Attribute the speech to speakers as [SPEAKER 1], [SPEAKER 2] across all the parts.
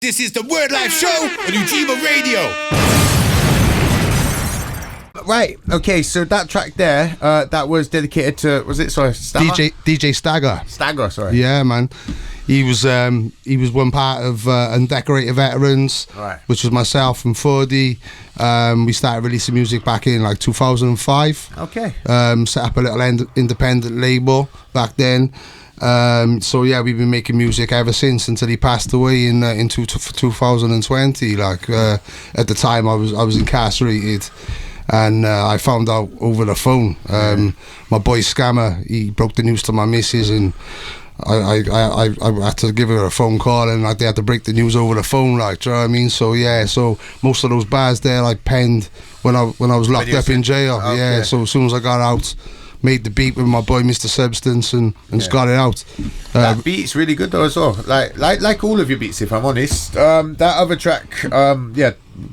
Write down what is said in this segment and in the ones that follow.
[SPEAKER 1] This is the Wordlife show on Ujima Radio.
[SPEAKER 2] Right, okay, so that track there, that was dedicated to, was it, sorry,
[SPEAKER 3] DJ Stagger.
[SPEAKER 2] Stagger, sorry.
[SPEAKER 3] Yeah, man. He was one part of Undecorated Veterans,
[SPEAKER 2] right,
[SPEAKER 3] which was myself and Fordy. We started releasing music back in like 2005.
[SPEAKER 2] Okay.
[SPEAKER 3] Set up a little independent label back then. So yeah, we've been making music ever since until he passed away in 2020. Like at the time, I was incarcerated. And I found out over the phone. My boy Scammer, he broke the news to my missus, and I had to give her a phone call, and they had to break the news over the phone. Like, do you know what I mean? So yeah, so most of those bars there I penned when I was locked up in jail. Okay. Yeah, so as soon as I got out, made the beat with my boy Mr. Substance and just got it out.
[SPEAKER 2] That beat's really good though as well. Like all of your beats, if I'm honest. That other track,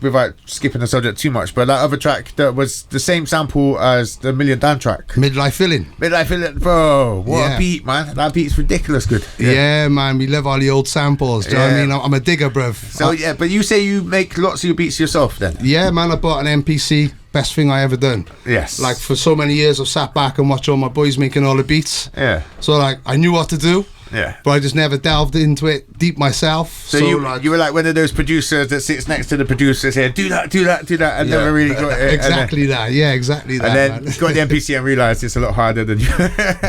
[SPEAKER 2] without skipping the subject too much, but that other track that was the same sample as the Million Dan track.
[SPEAKER 3] Midlife Filling,
[SPEAKER 2] bro. What a beat, man. That beat's ridiculous good.
[SPEAKER 3] Yeah, man, we love all the old samples. Do you know what I mean? I'm a digger, bruv.
[SPEAKER 2] So yeah, but you say you make lots of your beats yourself then?
[SPEAKER 3] Yeah, man, I bought an MPC. Best thing I ever done.
[SPEAKER 2] Yes.
[SPEAKER 3] Like for so many years I've sat back and watched all my boys making all the beats.
[SPEAKER 2] Yeah.
[SPEAKER 3] So like I knew what to do.
[SPEAKER 2] Yeah.
[SPEAKER 3] But I just never delved into it deep myself.
[SPEAKER 2] So you were like one of those producers that sits next to the producers here, do that, and never really got it.
[SPEAKER 3] Exactly that. Yeah, exactly that.
[SPEAKER 2] And then got the MPC and realised it's a lot harder than you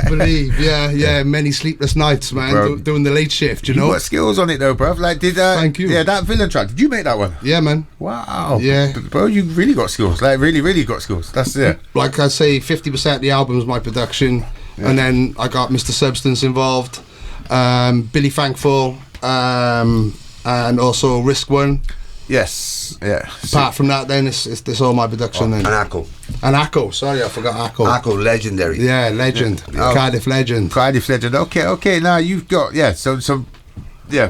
[SPEAKER 3] believe. Yeah. Many sleepless nights, man, doing the late shift. You know.
[SPEAKER 2] Got skills on it though, bruv. Like
[SPEAKER 3] thank you.
[SPEAKER 2] Yeah, that Villain track. Did you make that one?
[SPEAKER 3] Yeah, man.
[SPEAKER 2] Wow.
[SPEAKER 3] Yeah,
[SPEAKER 2] bro, you really got skills. Like really got skills. That's it.
[SPEAKER 3] Like I say, 50% of the album is my production, and then I got Mr. Substance involved. Billy Thankful, and also Risk One.
[SPEAKER 2] Yes, yeah.
[SPEAKER 3] Apart from that, then it's all my production. Then
[SPEAKER 4] and Akko.
[SPEAKER 3] Sorry, I forgot Akko.
[SPEAKER 4] Akko, legendary.
[SPEAKER 3] Yeah, legend. Yeah. Cardiff legend.
[SPEAKER 2] Okay. Now you've got some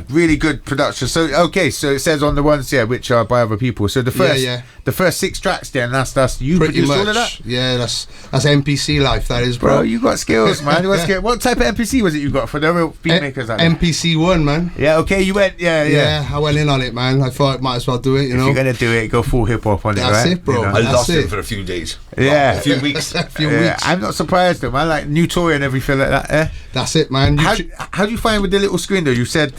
[SPEAKER 2] really good production. So it says on the ones which are by other people. So the first 6 tracks then that's you produced all of that?
[SPEAKER 3] Yeah, that's MPC life, that is, bro.
[SPEAKER 2] You got skills, man. What type of MPC was it you got for the real beat makers out there?
[SPEAKER 3] MPC 1, man.
[SPEAKER 2] Yeah, okay, you went
[SPEAKER 3] I went in on it, man. I thought I might as well do it, you know.
[SPEAKER 2] If you're gonna do it, go full hip hop on
[SPEAKER 3] that's
[SPEAKER 2] it, right?
[SPEAKER 3] It, bro.
[SPEAKER 2] You know?
[SPEAKER 4] I lost him for a few days.
[SPEAKER 2] Yeah.
[SPEAKER 4] A few weeks.
[SPEAKER 3] a few weeks.
[SPEAKER 2] I'm not surprised though, man. Like new toy and everything like that.
[SPEAKER 3] That's it, man.
[SPEAKER 2] How do you find with the little screen though? You said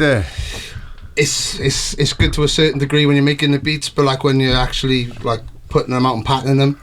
[SPEAKER 3] it's good to a certain degree when you're making the beats, but like when you're actually like putting them out and patterning them,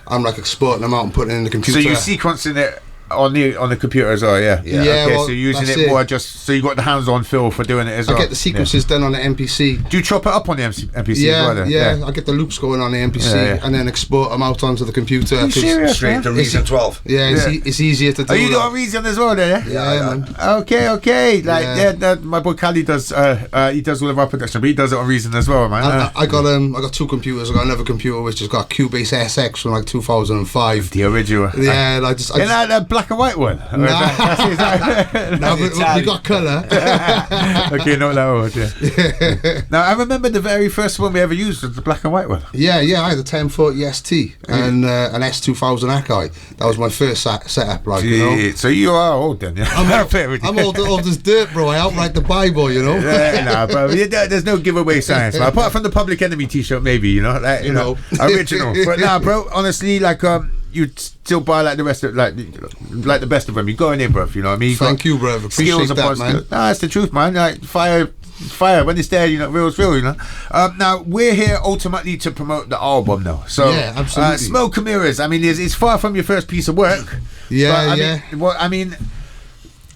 [SPEAKER 3] I'm like exporting them out and putting it in the computer.
[SPEAKER 2] So you're sequencing it on the computer as well, yeah. Okay,
[SPEAKER 3] well,
[SPEAKER 2] so you're using it more just so you got the hands-on feel for doing it as well.
[SPEAKER 3] I get the sequences done on the MPC.
[SPEAKER 2] Do you chop it up on the MPC as well?
[SPEAKER 3] Yeah, I get the loops going on the MPC and then export them out onto the computer.
[SPEAKER 2] Are you serious,
[SPEAKER 4] straight to Reason 12.
[SPEAKER 3] Yeah, it's easier to do.
[SPEAKER 2] Are you doing Reason as well then?
[SPEAKER 3] Yeah, man.
[SPEAKER 2] Okay. Like my boy Cali does he does all of our production, but he does it on Reason as well, man.
[SPEAKER 3] I got 2 computers. I got another computer which has got Cubase SX from like 2005.
[SPEAKER 2] The original.
[SPEAKER 3] Yeah, like
[SPEAKER 2] that black and white one.
[SPEAKER 3] No, we got colour.
[SPEAKER 2] Okay, not that old. Yeah. Now I remember the very first one we ever used was the black and white one.
[SPEAKER 3] Yeah, I had a 1040 ST and an S2000 Akai. That was my first setup, like, you know.
[SPEAKER 2] So you are old then, yeah?
[SPEAKER 3] I'm old as dirt, bro. I outright the Bible, you know.
[SPEAKER 2] Bro. There's no giveaway science, man. Apart from the Public Enemy T-shirt, maybe, you know, like, you know, original. But bro, honestly, like you'd still buy like the rest of like the best of them. You go in there, bruv. You know what I mean?
[SPEAKER 3] Thank you, bruv. Appreciate that, man.
[SPEAKER 2] Nah, that's the truth, man. Like fire when it's there, you know, real's real, you know. Now we're here ultimately to promote the album, though. So
[SPEAKER 3] yeah, absolutely.
[SPEAKER 2] Smoke and Mirrors. I mean, it's far from your first piece of work. Well,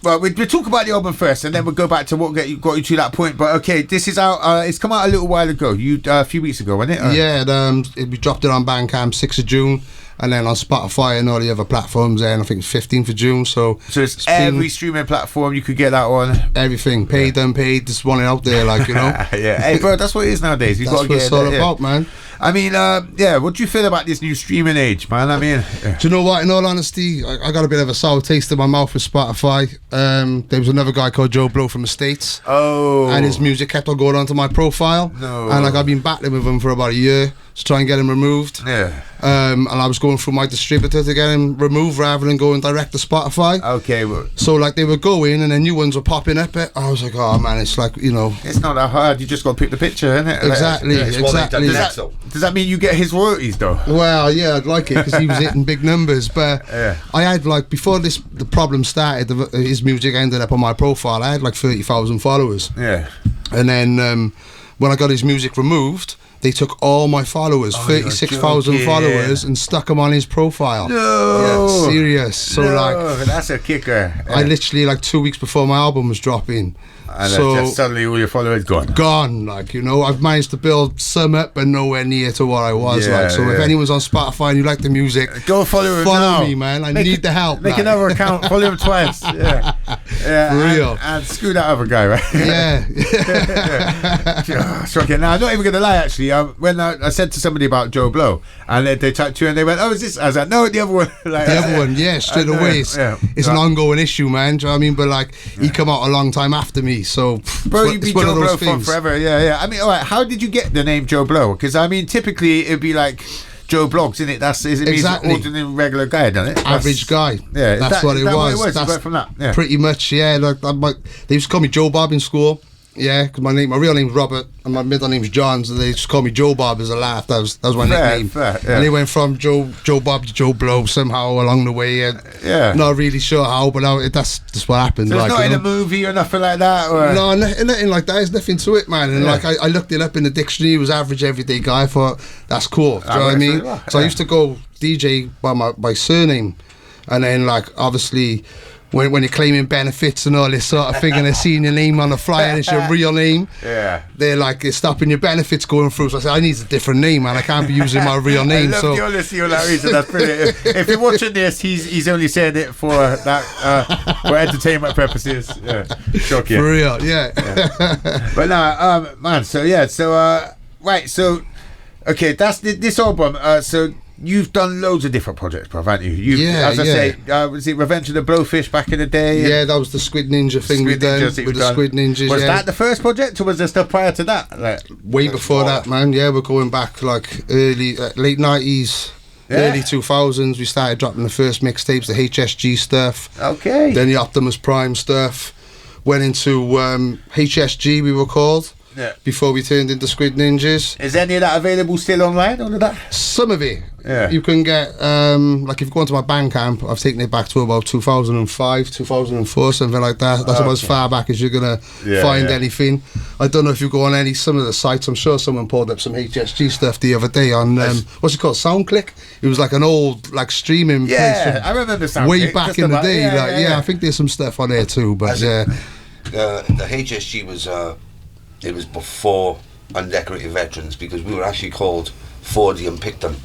[SPEAKER 2] we'll talk about the album first, and then we'll go back to what got you to that point. But okay, this is out. It's come out a little while ago. A few weeks ago, wasn't it?
[SPEAKER 3] We dropped it on Bandcamp 6th of June. And then on Spotify and all the other platforms, and I think it's 15th of June. So
[SPEAKER 2] it's every streaming platform you could get that on.
[SPEAKER 3] Everything, paid, unpaid, just one out there, like, you know.
[SPEAKER 2] Yeah, hey, bro, that's what it is nowadays.
[SPEAKER 3] That's what it's all about, man.
[SPEAKER 2] I mean, what do you feel about this new streaming age, man? I mean,
[SPEAKER 3] do you know what? In all honesty, I got a bit of a sour taste in my mouth with Spotify. There was another guy called Joe Blow from the States.
[SPEAKER 2] Oh.
[SPEAKER 3] And his music kept on going onto my profile.
[SPEAKER 2] No.
[SPEAKER 3] And like I've been battling with him for about a year. to try and get him removed.
[SPEAKER 2] Yeah.
[SPEAKER 3] And I was going through my distributor to get him removed rather than going direct to Spotify.
[SPEAKER 2] Okay, well,
[SPEAKER 3] So like they were going and then new ones were popping up. I was like, oh man, it's like, you know.
[SPEAKER 2] it's not that hard. You just got to pick the picture, innit?
[SPEAKER 3] Exactly,
[SPEAKER 4] It's what they've done
[SPEAKER 3] exactly.
[SPEAKER 4] next, though.
[SPEAKER 2] Does that mean you get his royalties though?
[SPEAKER 3] Well, yeah, I'd like it because he was hitting big numbers. But
[SPEAKER 2] Yeah.
[SPEAKER 3] I had like, before the problem started, his music ended up on my profile. I had like 30,000 followers.
[SPEAKER 2] Yeah.
[SPEAKER 3] And then when I got his music removed, they took all my followers,
[SPEAKER 2] Oh, you're
[SPEAKER 3] 36,000
[SPEAKER 2] joking.
[SPEAKER 3] followers, and stuck them on his profile.
[SPEAKER 2] No.
[SPEAKER 3] Yeah, serious. So
[SPEAKER 2] No,
[SPEAKER 3] like,
[SPEAKER 2] that's a kicker.
[SPEAKER 3] I literally like 2 weeks before my album was dropping.
[SPEAKER 2] And
[SPEAKER 3] So
[SPEAKER 2] just suddenly all your followers gone.
[SPEAKER 3] gone, like, you know, I've managed to build some up, but nowhere near to what I was.
[SPEAKER 2] Yeah,
[SPEAKER 3] like, so if
[SPEAKER 2] yeah.
[SPEAKER 3] anyone's on Spotify and you like the music,
[SPEAKER 2] Go follow him now.
[SPEAKER 3] me, man. I need the help.
[SPEAKER 2] Make
[SPEAKER 3] like.
[SPEAKER 2] another account. Follow him twice. Yeah. Yeah.
[SPEAKER 3] For
[SPEAKER 2] and,
[SPEAKER 3] real.
[SPEAKER 2] And screw that other guy, right?
[SPEAKER 3] Yeah.
[SPEAKER 2] Shocking. Now, I'm not even going to lie, actually. When I said to somebody about Joe Blow, and they talked to you and they went, oh, is this? I was like, no, the other one. Like,
[SPEAKER 3] The other one, yeah, straight away. It's an ongoing issue, man. Do you know what I mean? But like, he come out a long time after me, so
[SPEAKER 2] Bro,
[SPEAKER 3] it's
[SPEAKER 2] you'd be
[SPEAKER 3] one
[SPEAKER 2] Joe
[SPEAKER 3] of those
[SPEAKER 2] Blow for
[SPEAKER 3] things.
[SPEAKER 2] forever. Yeah, yeah. I mean, all right, how did you get the name Joe Blow? Because, I mean, typically it'd be like Joe Blogs, isn't it? It means
[SPEAKER 3] Exactly.
[SPEAKER 2] ordinary regular guy, doesn't it?
[SPEAKER 3] Average guy.
[SPEAKER 2] Yeah, is
[SPEAKER 3] That's
[SPEAKER 2] that-
[SPEAKER 3] what
[SPEAKER 2] is
[SPEAKER 3] it
[SPEAKER 2] that what
[SPEAKER 3] was.
[SPEAKER 2] it was? You
[SPEAKER 3] That's
[SPEAKER 2] got it from that? Yeah.
[SPEAKER 3] pretty much, yeah. Like, they used to call me Joe Bob in school. Yeah, because my real name's Robert and my middle name's John, so they just call me Joe Bob as a laugh. That was my nickname.
[SPEAKER 2] Fair, yeah.
[SPEAKER 3] And they went from Joe Bob to Joe Blow somehow along the way. And
[SPEAKER 2] Yeah.
[SPEAKER 3] Not really sure how, but that's just what happened.
[SPEAKER 2] So it's
[SPEAKER 3] like,
[SPEAKER 2] not
[SPEAKER 3] you
[SPEAKER 2] in
[SPEAKER 3] know?
[SPEAKER 2] a movie or nothing like that? Or?
[SPEAKER 3] No, nothing like that. There's nothing to it, man. And
[SPEAKER 2] Yeah.
[SPEAKER 3] like I looked it up in the dictionary. It was average everyday guy. I thought that's cool. Do you know what I
[SPEAKER 2] works
[SPEAKER 3] mean?
[SPEAKER 2] really well,
[SPEAKER 3] So I
[SPEAKER 2] yeah.
[SPEAKER 3] used to go DJ by my surname, and then like obviously when you're claiming benefits and all this sort of thing, and they're seeing your name on the flyer and it's your real name,
[SPEAKER 2] Yeah.
[SPEAKER 3] they're like they're stopping your benefits going through. So I said I need a different name, man. I can't be using my real
[SPEAKER 2] I
[SPEAKER 3] name.
[SPEAKER 2] love
[SPEAKER 3] So
[SPEAKER 2] the honesty for that reason. That's brilliant. If you're watching this, he's only saying it for that for entertainment purposes. Yeah, shocking.
[SPEAKER 3] for real, yeah.
[SPEAKER 2] But no, man. So yeah, right. So okay, that's this album. So you've done loads of different projects, bruv, haven't you?
[SPEAKER 3] Yeah,
[SPEAKER 2] as I
[SPEAKER 3] yeah.
[SPEAKER 2] say, was it Revenge of the Blowfish back in the day?
[SPEAKER 3] Yeah, that was the Squid Ninja thing we
[SPEAKER 2] Squid
[SPEAKER 3] done
[SPEAKER 2] Ninjas that
[SPEAKER 3] with
[SPEAKER 2] you've
[SPEAKER 3] the
[SPEAKER 2] done.
[SPEAKER 3] Squid Ninjas.
[SPEAKER 2] Was
[SPEAKER 3] yeah.
[SPEAKER 2] that the first project, or was there stuff prior to that? Like,
[SPEAKER 3] Way before that, man. Yeah, we're going back like late 90s,
[SPEAKER 2] Yeah.
[SPEAKER 3] early 2000s. We started dropping the first mixtapes, the HSG stuff,
[SPEAKER 2] okay.
[SPEAKER 3] then the Optimus Prime stuff. Went into HSG, we were called,
[SPEAKER 2] Yeah.
[SPEAKER 3] before we turned into Squid Ninjas.
[SPEAKER 2] Is any of that available still online? All of that?
[SPEAKER 3] Some of it,
[SPEAKER 2] Yeah.
[SPEAKER 3] you can get, like if you go onto my Bandcamp, I've taken it back to about 2005, 2004, something like that. That's about as far back as you're going to
[SPEAKER 2] Yeah,
[SPEAKER 3] find
[SPEAKER 2] yeah.
[SPEAKER 3] anything. I don't know if you go on some of the sites. I'm sure someone pulled up some HSG stuff the other day on, what's it called, SoundClick? It was like an old like streaming
[SPEAKER 2] Yeah,
[SPEAKER 3] place
[SPEAKER 2] I remember
[SPEAKER 3] from way
[SPEAKER 2] SoundClick,
[SPEAKER 3] back
[SPEAKER 2] just
[SPEAKER 3] in the
[SPEAKER 2] about-
[SPEAKER 3] day.
[SPEAKER 2] yeah.
[SPEAKER 3] I think there's some stuff on there too, but
[SPEAKER 4] As
[SPEAKER 3] yeah.
[SPEAKER 4] The HSG was it was before Undecorated Veterans, because we were actually called 4D and Picton.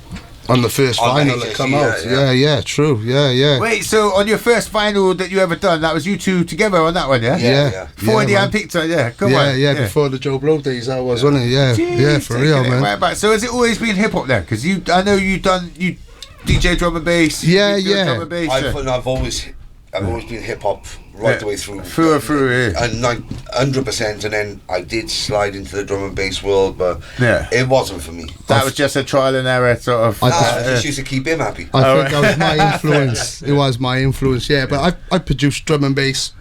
[SPEAKER 3] On the first
[SPEAKER 4] On the
[SPEAKER 3] vinyl that
[SPEAKER 4] HSG,
[SPEAKER 3] come
[SPEAKER 4] yeah,
[SPEAKER 3] out.
[SPEAKER 4] yeah.
[SPEAKER 3] True. Yeah.
[SPEAKER 2] Wait, so on your first vinyl that you ever done, that was you two together on that one, yeah?
[SPEAKER 3] Yeah.
[SPEAKER 2] 4D
[SPEAKER 3] man.
[SPEAKER 2] and Picture, yeah. Come
[SPEAKER 3] yeah,
[SPEAKER 2] on.
[SPEAKER 3] yeah, before the Joe Blow days, that was, wasn't it? Yeah,
[SPEAKER 2] Jeez,
[SPEAKER 3] yeah, for
[SPEAKER 2] taking
[SPEAKER 3] real,
[SPEAKER 2] it
[SPEAKER 3] man.
[SPEAKER 2] right back. So has it always been hip hop then? Because I know you DJ drum and bass.
[SPEAKER 3] Yeah,
[SPEAKER 2] you do
[SPEAKER 3] yeah.
[SPEAKER 2] Drum and bass,
[SPEAKER 4] I've always been hip hop right the way through.
[SPEAKER 2] Through and through, yeah.
[SPEAKER 4] And 100%, and then I did slide into the drum and bass world, but
[SPEAKER 2] Yeah.
[SPEAKER 4] it wasn't for me.
[SPEAKER 2] That was just a trial and error sort of.
[SPEAKER 4] I just used to keep him happy.
[SPEAKER 3] I
[SPEAKER 2] Oh,
[SPEAKER 3] think that was my influence. It was my influence, yeah. But I produced drum and bass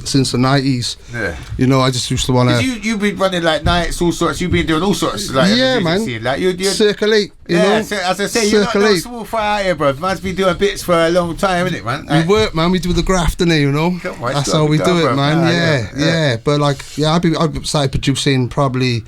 [SPEAKER 3] since the 90s.
[SPEAKER 2] Yeah.
[SPEAKER 3] You know, I just used to want to
[SPEAKER 2] You've been running like nights, all sorts. You've been doing all sorts. Like, in the
[SPEAKER 3] Yeah,
[SPEAKER 2] music
[SPEAKER 3] man.
[SPEAKER 2] scene. Like you're
[SPEAKER 3] circulate. You
[SPEAKER 2] yeah,
[SPEAKER 3] know,
[SPEAKER 2] so, as I say, you're not
[SPEAKER 3] circulate.
[SPEAKER 2] small fry out here, bro. Man's been doing bits for a long time, innit, man?
[SPEAKER 3] We work, man. We do the graft, innit, you know.
[SPEAKER 2] Come on, it's
[SPEAKER 3] That's
[SPEAKER 2] gotta
[SPEAKER 3] how
[SPEAKER 2] be
[SPEAKER 3] we
[SPEAKER 2] done,
[SPEAKER 3] do
[SPEAKER 2] bro.
[SPEAKER 3] it, man.
[SPEAKER 2] Ah,
[SPEAKER 3] Yeah.
[SPEAKER 2] yeah.
[SPEAKER 3] But like, I started producing probably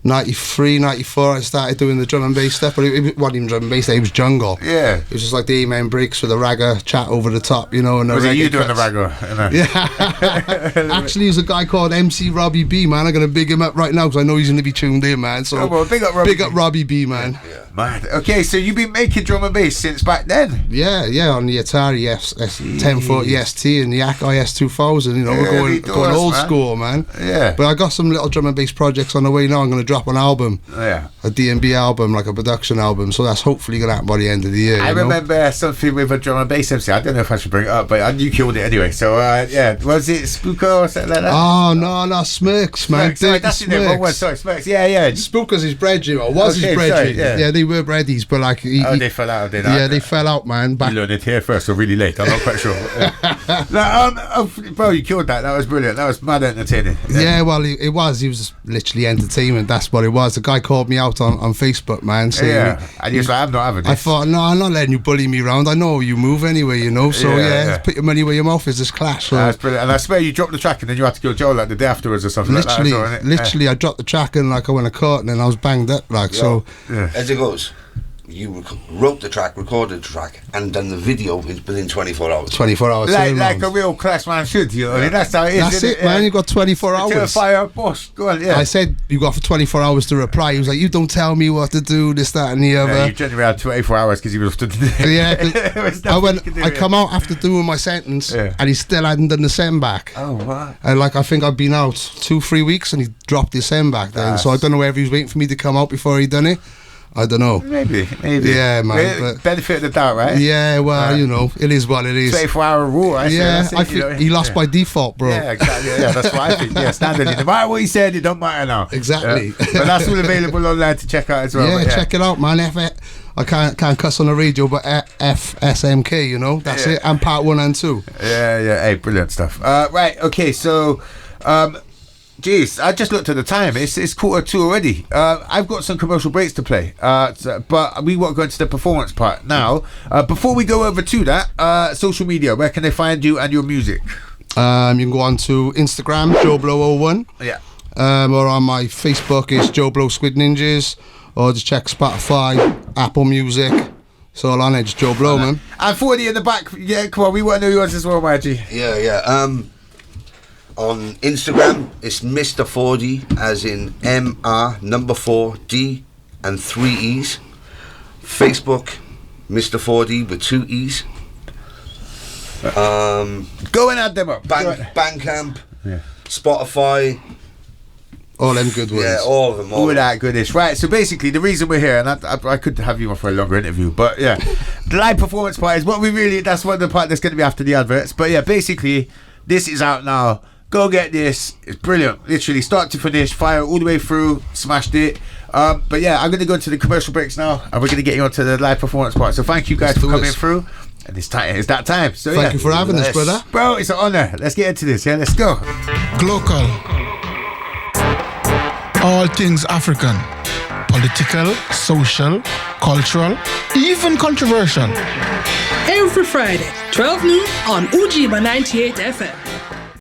[SPEAKER 3] 93, 94. I started doing the drum and bass stuff, but it wasn't even drum and bass. It was jungle.
[SPEAKER 2] Yeah.
[SPEAKER 3] It was just like the Amen breaks with a ragga chat over the top, you know. And
[SPEAKER 2] Was it you doing the
[SPEAKER 3] cuts.
[SPEAKER 2] raggo? You know?
[SPEAKER 3] Yeah. Actually, there's a guy called MC Robbie B, man. I'm gonna big him up right now because I know he's gonna be tuned in, man. So
[SPEAKER 2] Oh, well, big up Robbie
[SPEAKER 3] big up Robbie B, man.
[SPEAKER 2] Man. Okay, so you've been making drum and bass since back then.
[SPEAKER 3] Yeah, on the Atari 1040 ST and the Akai S2000. You know,
[SPEAKER 2] Early
[SPEAKER 3] we're going
[SPEAKER 2] doors,
[SPEAKER 3] old
[SPEAKER 2] man.
[SPEAKER 3] school, man.
[SPEAKER 2] Yeah.
[SPEAKER 3] But I got some little drum and bass projects on the way now. I'm gonna drop an album.
[SPEAKER 2] Yeah.
[SPEAKER 3] A D&B album, like a production album. So that's hopefully going to happen by the end of the year.
[SPEAKER 2] I remember something with a drum and bass MC. I don't know if I should bring it up, but you killed it anyway. So, yeah. Was it Spooker or something like that?
[SPEAKER 3] Oh, no, Smirks, man.
[SPEAKER 2] Sorry, that's the wrong one. Sorry, Smirks. Yeah.
[SPEAKER 3] Spooker's his brethren, or was his brethren. Yeah, they were breadies, but like...
[SPEAKER 2] they fell out, did they?
[SPEAKER 3] Yeah, they fell out, man.
[SPEAKER 2] You learned it here first, so really late. I'm not quite sure. Bro, you killed that. That was brilliant. That was mad entertaining.
[SPEAKER 3] Yeah, well, it was. He was literally entertainment. That's what it was. The guy called me out on Facebook, man. Saying,
[SPEAKER 2] and he was like, I'm not having this.
[SPEAKER 3] I thought, no, I'm not letting you bully me around. I know you move anyway, you know. So, put your money where your mouth is, this clash. So.
[SPEAKER 2] That's brilliant. And I swear you dropped the track and then you had to go Joel like the day afterwards or something
[SPEAKER 3] literally,
[SPEAKER 2] like that.
[SPEAKER 3] Literally, I dropped the track and like I went a court and then I was banged up. Like, so.
[SPEAKER 4] As it goes. You wrote the track, recorded the track, and done the video within 24 hours.
[SPEAKER 3] 24 hours.
[SPEAKER 2] Like a real class man should, you know? I mean, that's how it is.
[SPEAKER 3] That's it, man. You got 24 hours.
[SPEAKER 2] Fire boss. Go on,
[SPEAKER 3] I said you got for 24 hours to reply. He was like, "You don't tell me what to do, this, that, and the other."
[SPEAKER 2] Yeah, you generally had 24 hours because he was stood
[SPEAKER 3] Yeah, I come out after doing my sentence, and he still hadn't done the send back.
[SPEAKER 2] Oh, what?
[SPEAKER 3] And like I think I'd been out 2-3 weeks, and he dropped the send back then. So I don't know whether he was waiting for me to come out before he done it. I don't know.
[SPEAKER 2] Maybe.
[SPEAKER 3] Yeah, man.
[SPEAKER 2] But benefit of the doubt, right?
[SPEAKER 3] Yeah, well, you know, it is what it is.
[SPEAKER 2] 24-hour rule, I
[SPEAKER 3] think he lost by default, bro.
[SPEAKER 2] Yeah, exactly. Yeah, that's what I think. Yeah, standardly. No matter what he said, it don't matter now.
[SPEAKER 3] Exactly.
[SPEAKER 2] But that's all available online to check out as well.
[SPEAKER 3] Yeah, check it out, man. I can't cuss on the radio, but FSMK, you know, that's it. And part 1 and 2.
[SPEAKER 2] Yeah. Hey, brilliant stuff. Right, okay, so... Jeez, I just looked at the time. It's 1:45 already. I've got some commercial breaks to play, but we want to go into the performance part now. Before we go over to that, social media, where can they find you and your music?
[SPEAKER 3] You can go on to Instagram, JoeBlow01.
[SPEAKER 2] Yeah.
[SPEAKER 3] Or on my Facebook, it's Joe Blow Squid Ninjas. Or just check Spotify, Apple Music. It's all on it, just Joe Blow, man.
[SPEAKER 2] And 40 in the back. Yeah, come on, we want to know yours as well, Maggie.
[SPEAKER 4] Yeah. On Instagram, it's Mr. 4D, as in MR4D and 3 E's. Facebook, Mr. 4D with 2 E's.
[SPEAKER 2] Go and add them up.
[SPEAKER 4] Bandcamp, Spotify.
[SPEAKER 3] All them good ones.
[SPEAKER 4] Yeah, all of them.
[SPEAKER 2] All that goodish. Right, so basically the reason we're here, and I could have you on for a longer interview, but yeah, the live performance part is that's what the part that's going to be after the adverts. But yeah, basically, this is out now. Go get this. It's brilliant. Literally, start to finish, fire all the way through, smashed it. But yeah, I'm going to go into the commercial breaks now, and we're going to get you onto the live performance part. So thank you guys for coming through. And it's that time. So
[SPEAKER 3] thank you for having us, brother.
[SPEAKER 2] Bro, it's an honour. Let's get into this. Yeah, let's go.
[SPEAKER 5] Global. All things African. Political, social, cultural, even controversial.
[SPEAKER 6] Every Friday, 12 noon on Ujima 98 FM.